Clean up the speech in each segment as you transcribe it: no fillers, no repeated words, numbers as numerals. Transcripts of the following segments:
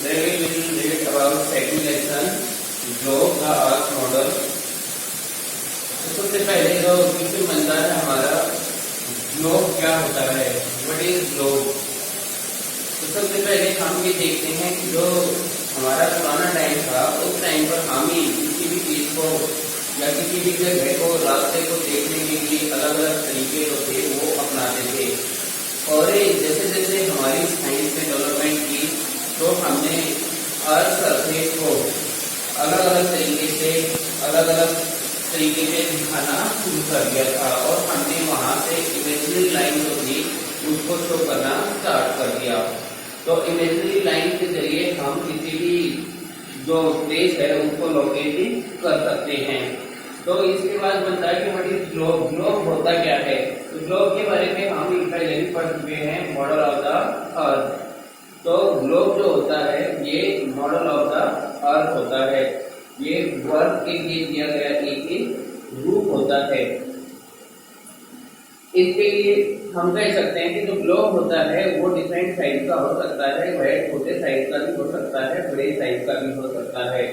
Today we will read about second lesson, globe the earth model. तो सबसे पहले जो क्वेश्चन बनता है हमारा, ग्लोब क्या होता है, व्हाट इज ग्लोब। तो सबसे पहले हम ये देखते हैं कि जो हमारा पुराना टाइम था, उस टाइम पर हम ही किसी भी चीज को या किसी भी जगह को, रास्ते को देखने के लिए अलग अलग तरीके जो थे वो अपनाते थे। और जैसे जैसे हमारी साइंस में डेवलपमेंट की, तो हमने अर्थ सरफेस को अलग अलग तरीके से दिखाना शुरू कर दिया था, और हमने वहां से इमेजिनरी लाइन जो थी उसको शो करना स्टार्ट कर दिया। तो इमेजिनरी लाइन के जरिए हम किसी भी जो प्लेस है उसको लोकेट कर सकते हैं। तो इसके बाद बनता है कि व्हाट इज ग्लोब। ग्लोब होता क्या है। तो ग्लोब के बारे में हम पहले भी पढ़ चुके हैं, मॉडल ऑफ द अर्थ। तो ग्लोब जो होता है ये मॉडल ऑफ द अर्थ होता है, ये वर्क के लिए दिया गया एक रूप होता है। इसके लिए हम कह सकते हैं कि जो ग्लोब होता है वो डिफरेंट साइज का हो सकता है, वह छोटे साइज का भी हो सकता है, बड़े साइज का भी हो सकता है।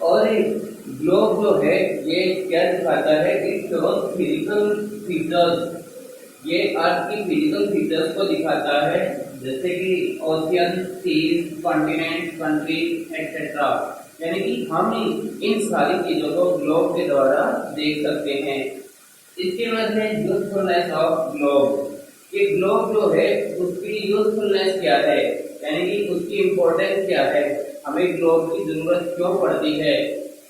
और ग्लोब जो है ये क्या दिखाता है कि फिजिकल फीचर्स, ये अर्थ की फिजिकल फीचर्स को दिखाता है, जैसे कि ocean, seas, continent, country etcetera. यानी कि हम इन सारी चीजों को ग्लोब के द्वारा देख सकते हैं। इसके बाद है यूजफुलनेस ऑफ ग्लोब। ये ग्लोब जो है उसकी यूजफुलनेस क्या है, यानी कि उसकी इम्पोर्टेंस क्या है, हमें ग्लोब की जरूरत क्यों पड़ती है।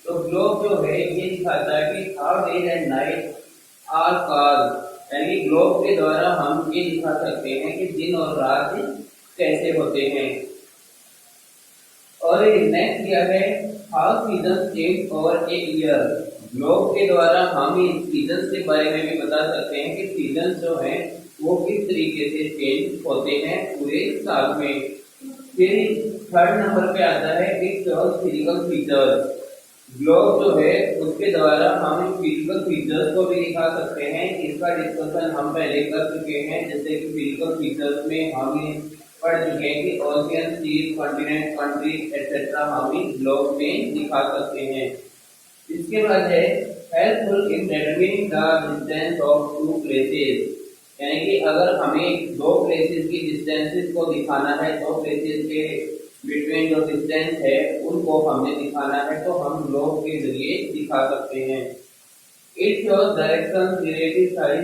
तो ग्लोब जो है ये दिखाता है कि how day and night are called, यानी ग्लोब के द्वारा हम ये दिखा सकते हैं कि दिन और रात कैसे होते हैं। और नेक्स्ट क्या है, how season change over a year. Globe के द्वारा हम सीजन के बारे में भी बता सकते हैं कि सीजन जो है वो किस तरीके से चेंज होते हैं पूरे साल में। फिर थर्ड नंबर पे आता है फिजिकल फीचर्स। ग्लोब जो है उसके द्वारा हम फिजिकल फीचर्स को भी दिखा सकते हैं। इसका डिस्कशन हम पहले कर चुके हैं, जैसे कि फिजिकल फीचर्स में हम पढ़ चुके हैं कि ocean, seas, continent, country etcetera हम ग्लोब में दिखा सकते हैं। इसके बाद है helpful in determining the distance of two places, यानी कि अगर हमें दो प्लेसेस की डिस्टेंसेस को दिखाना है, दो प्लेसेस के बिटवीन जो डिस्टेंस है उनको हमने दिखाना है, तो हम ग्लोब के जरिए दिखा सकते हैं। It shows direction, relative size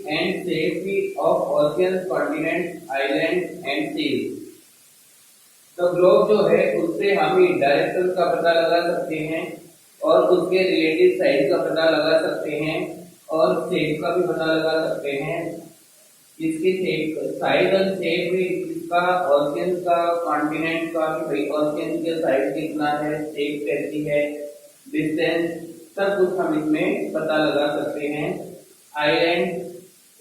and safety of ocean, continent, island and seas. तो ग्लोब जो है उससे हम डायरेक्शन का पता लगा सकते हैं, और उसके रिलेटिव साइज का पता लगा सकते हैं, और शेप का भी पता लगा सकते हैं। इसकी शेप, साइज और शेप भी, इसका ओशियन का, कॉन्टिनेंट का भी, भाई ओशियन के साइज कितना है, शेप कैसी है, डिस्टेंस, सब कुछ हम इसमें पता लगा सकते हैं। आइलैंड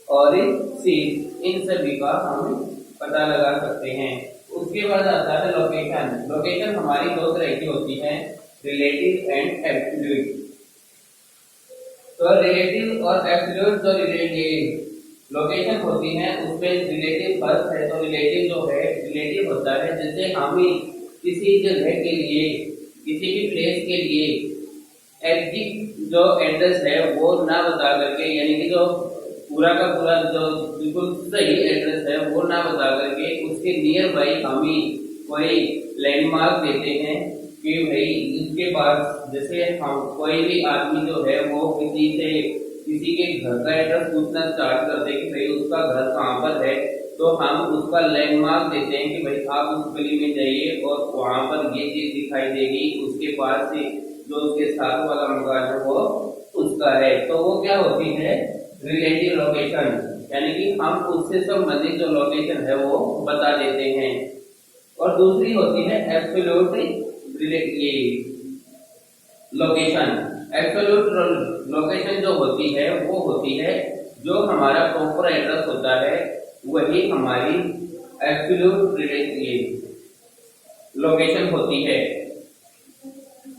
और सीज, इन सभी का हम पता लगा सकते हैं। उसके बाद आता है लोकेशन। लोकेशन हमारी दो तरह की होती है, रिलेटिव एंड एब्सोल्यूट। तो रिलेटिव और एब्सोल्यूट जो रिलेटिव लोकेशन होती है उसमें रिलेटिव फर्स्ट है। तो रिलेटिव जो है, रिलेटिव होता है जैसे हम किसी जगह के लिए, किसी भी प्लेस के लिए एग्जैक्ट जो एड्रेस है वो ना बता करके, यानी कि जो पूरा का पूरा जो बिल्कुल सही एड्रेस है वो ना बता करके उसके नियर बाई हम कोई लैंडमार्क देते हैं कि भाई इसके पास, जैसे हम कोई भी आदमी जो है वो किसी के घर का एड्रेस पूछना स्टार्ट करते कि भाई उसका घर कहाँ पर है, तो हम उसका लैंडमार्क देते हैं कि भाई आप उस गली में जाइए और वहां पर ये चीज दिखाई देगी, उसके पास से जो उसके साथ वाला मकान है वो उसका है। तो वो क्या होती है, रिलेटिव लोकेशन, यानी कि हम उससे संबंधित जो लोकेशन है वो बता देते हैं। और दूसरी होती है एब्सोल्यूट लोकेशन। एब्सोल्यूट लोकेशन जो होती है वो होती है जो हमारा प्रॉपर एड्रेस होता है, वही हमारी एब्सोल्यूट लोकेशन होती है।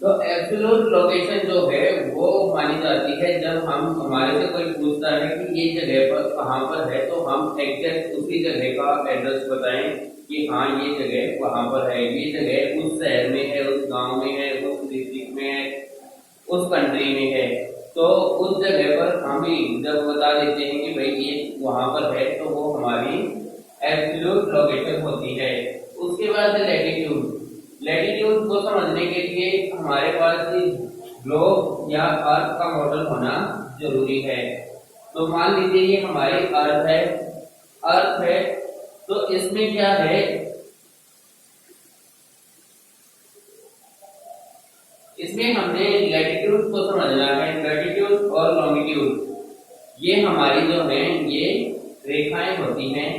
तो एब्सोल्यूट लोकेशन जो है वो मानी जाती है जब हमारे से कोई पूछता है कि ये जगह पर कहाँ पर है, तो हम एग्जैक्ट उसी जगह का एड्रेस बताएं कि हाँ ये जगह वहां पर है, ये जगह उस शहर में है, उस गांव में है, उस डिस्ट्रिक्ट में है, उस कंट्री में है। तो उस जगह पर हम ही जब बता देते हैं कि भाई ये वहां पर है, तो वो हमारी एब्सोल्यूट लोकेशन होती है। उसके बाद लैटिट्यूड। लैटिट्यूड को समझने के लिए हमारे पास ग्लोब या अर्थ का मॉडल होना जरूरी है। तो मान लीजिए ये हमारी अर्थ है, तो इसमें क्या है, इसमें हमने लैटिट्यूड को समझना है। लैटिट्यूड और लॉन्गिट्यूड ये हमारी जो है ये रेखाएं होती हैं,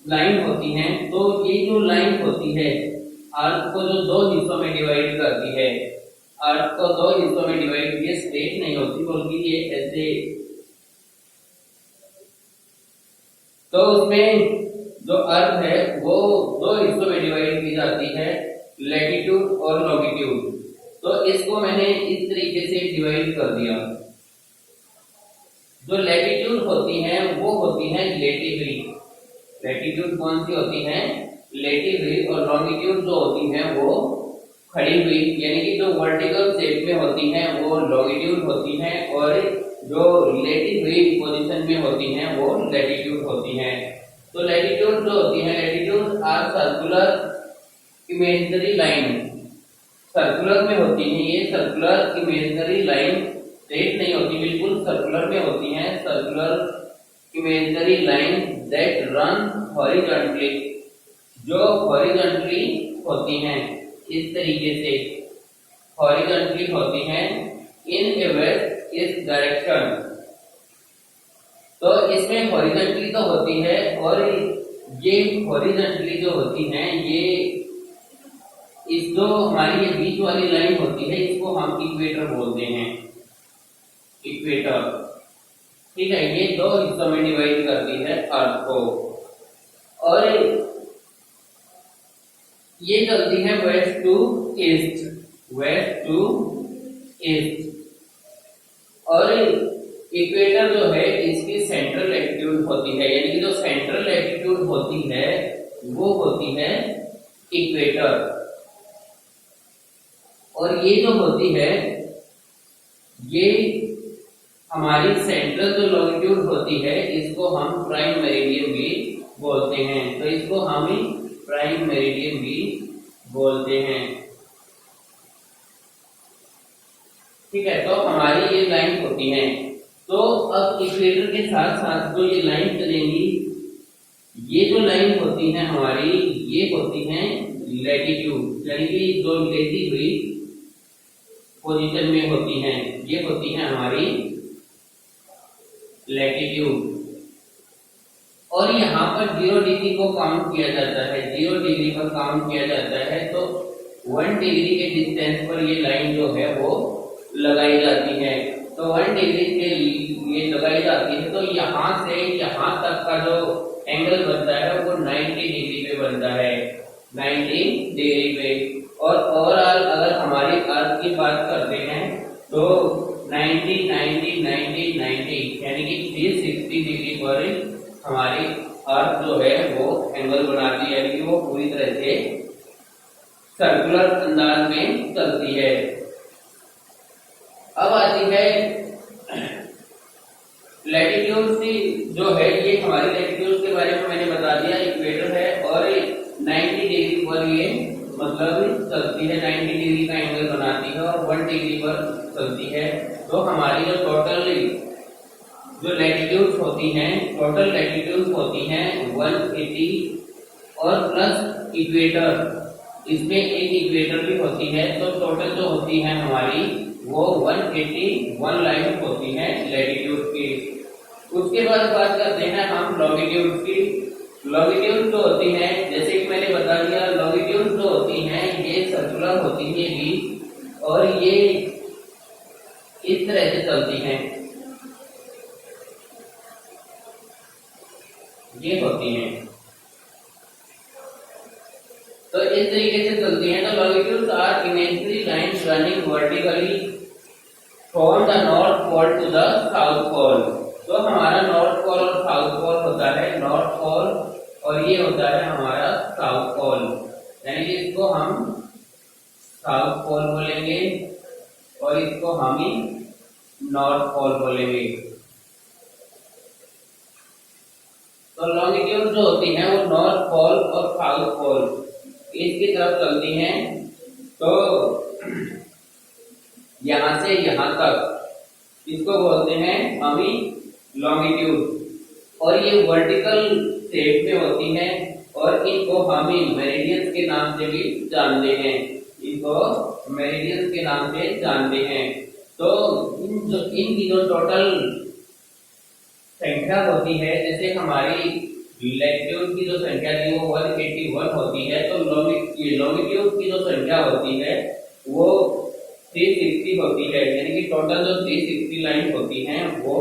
लाइन होती हैं। तो ये जो लाइन होती है अर्थ को जो दो हिस्सों में डिवाइड करती है, अर्थ को दो हिस्सों में डिवाइड, ये स्ट्रेट नहीं होती बल्कि ये ऐसे, तो उसमें जो अर्थ है वो दो हिस्सों में डिवाइड की जाती है, लैटिट्यूड और लॉन्गिट्यूड। तो इसको मैंने इस तरीके से डिवाइड कर दिया। जो लैटिट्यूड होती है वो होती है लेटी हुई। लैटिट्यूड कौन सी होती है? लेटी हुई। और लॉन्गिट्यूड जो होती है वो खड़ी हुई, यानी कि जो वर्टिकल शेप में होती है वो लॉन्गिट्यूड होती है, और जो लेटी हुई पोजीशन में होती हैं वो लैटिट्यूड होती हैं। तो लैटिट्यूड जो होती है, latitude are circular imaginary line, circular में होती है। ये सर्कुलर इमेजिनरी लाइन स्ट्रेट नहीं होती, बिल्कुल सर्कुलर में होती है। Circular imaginary line that run horizontally, जो हॉरिजॉन्टली होती हैं, इस तरीके से हॉरिजॉन्टली होती हैं इन ए वेस्ट इस डायरेक्शन। तो इसमें हॉरिजॉन्टली तो होती है, और ये हॉरिजॉन्टली जो होती है ये इस जो हमारी ये बीच वाली लाइन होती है इसको हम इक्वेटर बोलते हैं, इक्वेटर। ठीक है, ये दो हिस्सों में डिवाइड करती है अर्थ को, और ये चलती है west to east, west to east. और इक्वेटर जो है इसकी सेंट्रल लैटिट्यूड होती है, यानी कि जो सेंट्रल लैटिट्यूड होती है वो होती है इक्वेटर। और ये जो होती है ये हमारी सेंट्रल जो लॉन्गिट्यूड होती है इसको हम प्राइम मेरिडियन भी बोलते हैं। तो इसको हम ही प्राइम मेरिडियन भी बोलते हैं। ठीक है, तो हमारी ये लाइन होती है। तो अब इक्वेटर के साथ साथ जो ये लाइन चलेंगी, ये जो लाइन होती है हमारी, ये होती है लैटिट्यूड, यानी कि जो लेटी हुई पोजीशन में होती हैं, ये होती है हमारी लैटिट्यूड। और यहाँ पर 0 डिग्री को काउंट किया जाता है, 0 डिग्री पर काउंट किया जाता है। तो 1 डिग्री के डिस्टेंस पर ये लाइन जो है वो लगाई जाती है। तो 1 डिग्री के लिए लगाई जाती है, तो यहाँ से यहाँ तक का जो एंगल बनता है वो 90 डिग्री पे बनता है, 90 डिग्री पे। और ओवरऑल अगर हमारी अर्थ की बात करते हैं तो 90 90 90 90 यानी कि 360 डिग्री पर हमारी अर्थ जो है वो एंगल बनाती है, यानी कि वो पूरी तरह से सर्कुलर अंदाज में चलती है। अब आती है लैटिट्यूड जो है, ये हमारी लैटिट्यूड के बारे में मैंने बता दिया, इक्वेटर है और 90 डिग्री पर ये मतलब चलती है, 90 डिग्री का एंगल बनाती है और 1 डिग्री पर चलती है। तो हमारी जो टोटल जो लैटिट्यूड होती हैं, टोटल लैटिट्यूड होती हैं 180 और प्लस इक्वेटर, इसमें एक इक्वेटर भी होती है। तो टोटल जो होती है हमारी वो 181 लाइन होती है लैटिट्यूड की। उसके बाद बात करते हैं हम लॉन्गिट्यूड की। लॉन्गिट्यूड जो होती है, जैसे कि मैंने बता दिया, लॉन्गिट्यूड जो होती है ये सर्कुलर होती है भी, और ये इस तरह से चलती हैं, ये होती हैं। तो इस तरीके से चलती हैं। तो longitudes are imaginary lines running vertically from the north pole to the south pole. तो हमारा नॉर्थ पोल और साउथ पोल होता है, नॉर्थ पोल और ये होता है हमारा साउथ पोल, यानी कि इसको हम साउथ पोल बोलेंगे और इसको हम ही नॉर्थ पोल बोलेंगे। तो लॉन्गिट्यूड जो होती है वो नॉर्थ पोल और साउथ पोल इसकी तरफ चलती हैं। तो यहां से यहां तक इसको बोलते हैं हम ही लॉन्गिट्यूड, और ये वर्टिकल शेप में होती है और इनको हम ही मेरिडियंस के नाम से भी जानते हैं, इनको मेरिडियंस के नाम से जानते हैं। तो इनकी जो टोटल संख्या होती है, जैसे हमारी लैटिट्यूड की जो संख्या थी वो 181 होती है, तो लॉन्गिट्यूड की जो संख्या होती है वो 360 होती है, यानी कि टोटल जो 360 लाइन होती हैं वो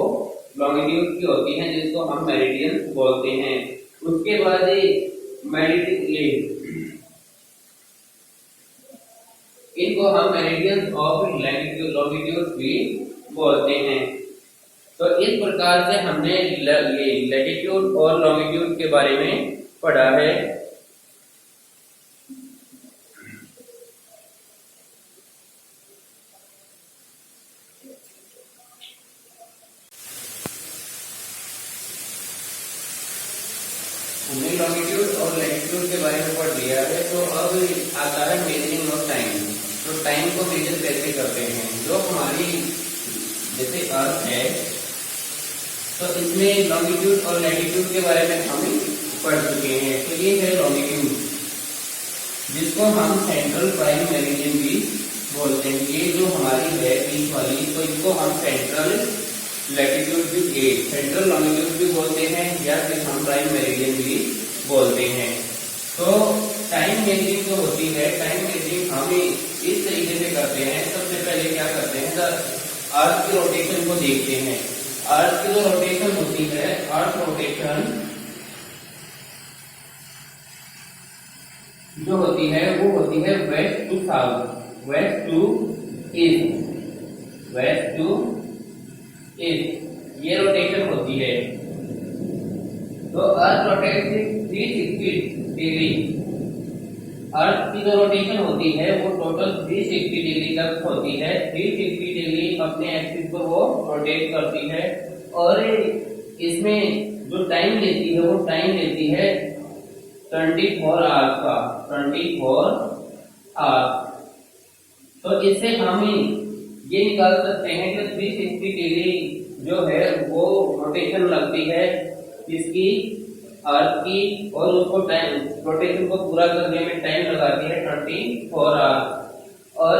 लॉन्गिट्यूड की होती हैं, जिसको हम मेरिडियन बोलते हैं। उसके बाद इनको हम मेरिडियंस ऑफ लॉन्गिट्यूड भी बोलते हैं। तो इस प्रकार से हमने लैटिट्यूड और लॉन्गिट्यूड के बारे में पढ़ा है। हमने लॉन्गिट्यूड और लैटिट्यूड के बारे में पढ़ लिया है। तो अब आता है मेजरिंग ऑफ टाइम। तो टाइम को मेजर कैसे करते हैं? जो हमारी जैसे अर्थ है, तो इसमें लॉन्गिट्यूड और लैटिट्यूड के बारे में हम पढ़ चुके हैं। तो ये है लॉन्गिट्यूड, जिसको हम सेंट्रल प्राइम मेरिडियन भी बोलते हैं। ये जो हमारी है बीच वाली, तो इसको हम सेंट्रल लैटिट्यूड भी, सेंट्रल लॉन्गिट्यूड भी बोलते हैं, या फिर हम प्राइम मेरिडियन भी बोलते हैं। तो टाइम मेजरिंग जो होती है, टाइम मेजरिंग हम इस तरीके से करते हैं। सबसे पहले क्या करते हैं, अर्थ की रोटेशन को देखते हैं। अर्थ की जो रोटेशन होती है, अर्थ रोटेशन जो होती है वो होती है west to south, west to east, west to east, ये रोटेशन होती है। तो अर्थ रोटेट 360 डिग्री। अर्थ की जो रोटेशन होती है वो टोटल 360 डिग्री तक होती है। 360 डिग्री अपने एक्सिस पर वो रोटेट करती है, और इसमें जो टाइम लेती है वो टाइम लेती है 24 आवर्स का, 24 आवर्स। तो इससे हम ये निकाल सकते हैं कि 360 डिग्री जो है वो रोटेशन लगती है इसकी अर्थ की, और उसको टाइम रोटेशन को पूरा करने में टाइम लगाती है 24 आवर्स। और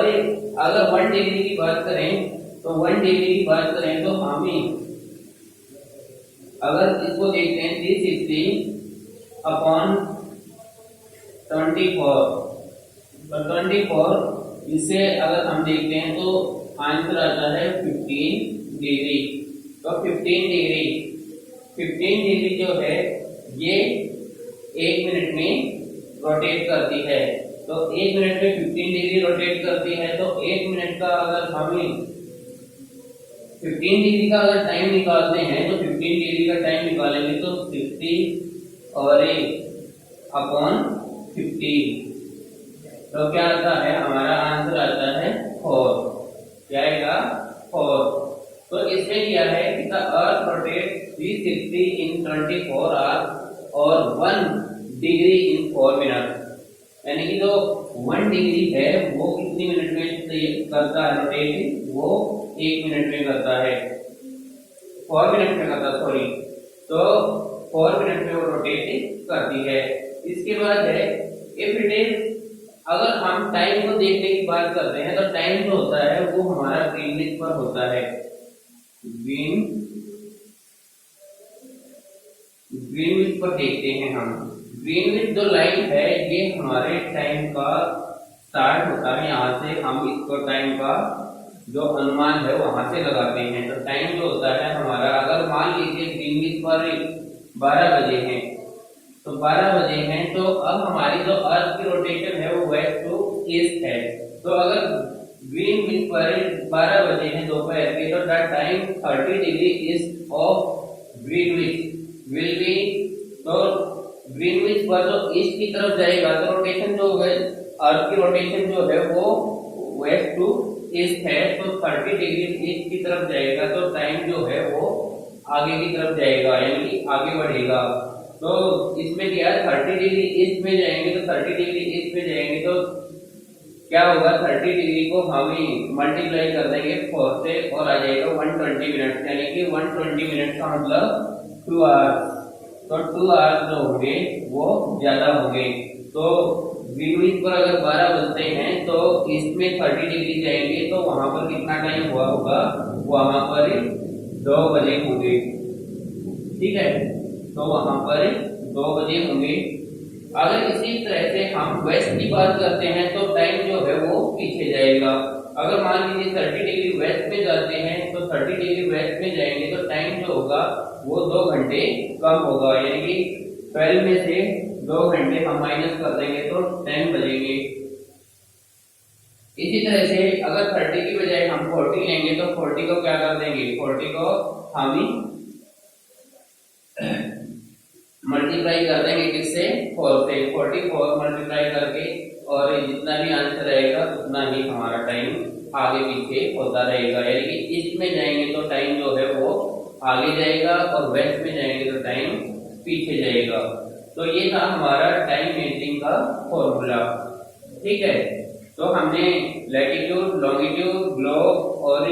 अगर 1 डिग्री की बात करें, तो 1 डिग्री की बात करें तो हम अगर इसको देखते हैं 360 अपॉन 24, तो 24 इससे अगर हम देखते हैं तो आंसर आता है 15 डिग्री। तो 15 डिग्री जो है ये 1 मिनट में रोटेट करती है। तो 1 मिनट में 15 डिग्री रोटेट करती है। तो 1 मिनट का अगर हम 15 डिग्री का अगर टाइम निकालते हैं, तो 15 डिग्री का टाइम निकालेंगे तो 60 और अपॉन 15, तो क्या आता है, हमारा आंसर आता है 4। क्या आएगा? 4। तो इसमें क्या है कि the earth rotate 360 in 24 hours और 1 डिग्री इन 4 मिनट, यानी कि जो 1 डिग्री है वो कितनी मिनट में करता है रोटेट? वो 1 मिनट में करता है, 4 मिनट में करता, सॉरी। तो 4 मिनट में वो रोटेट करती है। इसके बाद है इफ इट इज, अगर हम टाइम को देखने की बात करते हैं, तो टाइम जो होता है वो हमारा ग्रीनविच पर होता है। ग्रीनविच पर देखते हैं हम। ग्रीनविच जो लाइन है ये हमारे टाइम का स्टार्ट होता है, यहाँ से हम इसको टाइम का जो अनुमान है वहां से लगाते हैं। तो टाइम जो होता है हमारा, अगर मान लीजिए ग्रीनविच पर 12 बजे हैं, तो 12 बजे हैं, तो अब हमारी जो अर्थ की रोटेशन है वो वेस्ट टू ईस्ट है। तो अगर ग्रीनविच पर 12 बजे हैं दोपहर के, तो the time 30 degree east of Greenwich will be, तो ग्रीनविच पर जो ईस्ट की तरफ जाएगा तो रोटेशन जो है, अर्थ की रोटेशन जो है वो वेस्ट टू ईस्ट है, तो 30 डिग्री ईस्ट की तरफ जाएगा तो टाइम जो है वो आगे की तरफ जाएगा, यानी कि आगे बढ़ेगा। तो इसमें क्या है, 30 डिग्री ईस्ट में जाएंगे तो 30 डिग्री ईस्ट में जाएंगे तो क्या होगा, 30 डिग्री को हम ही मल्टीप्लाई कर देंगे 4 से और आ जाएगा 120 मिनट, यानी कि 120 मिनट का मतलब 2 आवर्स। तो 2 आवर्स जो होंगे वो ज्यादा होंगे। तो ग्रीनविच पर अगर 12 बजते हैं तो इसमें 30 डिग्री जाएंगे तो वहां पर कितना टाइम हुआ होगा, वहां पर 2 बजे होंगे। ठीक है, तो वहां पर 2 बजे होंगे। अगर इसी तरह से हम वेस्ट की बात करते हैं तो टाइम जो है वो पीछे जाएगा। अगर मान लीजिए 30 डिग्री वेस्ट में जाते हैं तो 30 डिग्री वेस्ट में जाएंगे तो टाइम जो होगा वो 2 घंटे कम होगा, यानी कि 12 में से 2 घंटे हम माइनस कर देंगे तो 10 बजेंगे। इसी तरह से अगर 30 की बजाय हम 40 लेंगे तो 40 को क्या कर देंगे, 40 को हम ही मल्टीप्लाई कर देंगे किससे, 4 से। 44 मल्टीप्लाई करके और जितना भी आंसर रहेगा उतना ही हमारा टाइम आगे पीछे होता रहेगा, यानी कि ईस्ट में जाएंगे तो टाइम जो है वो आगे जाएगा और वेस्ट में जाएंगे तो टाइम पीछे जाएगा। तो ये था हमारा टाइम मेजरिंग का फॉर्मूला। ठीक है, तो हमने लैटिट्यूड, लॉन्गिट्यूड, ग्लोब और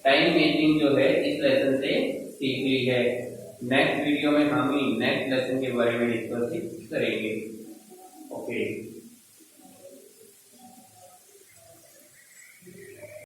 टाइम मेजरिंग जो है इस लेसन से सीख ली है। नेक्स्ट वीडियो में हम नेक्स्ट लेसन के बारे में डिस्कस करेंगे। ओके।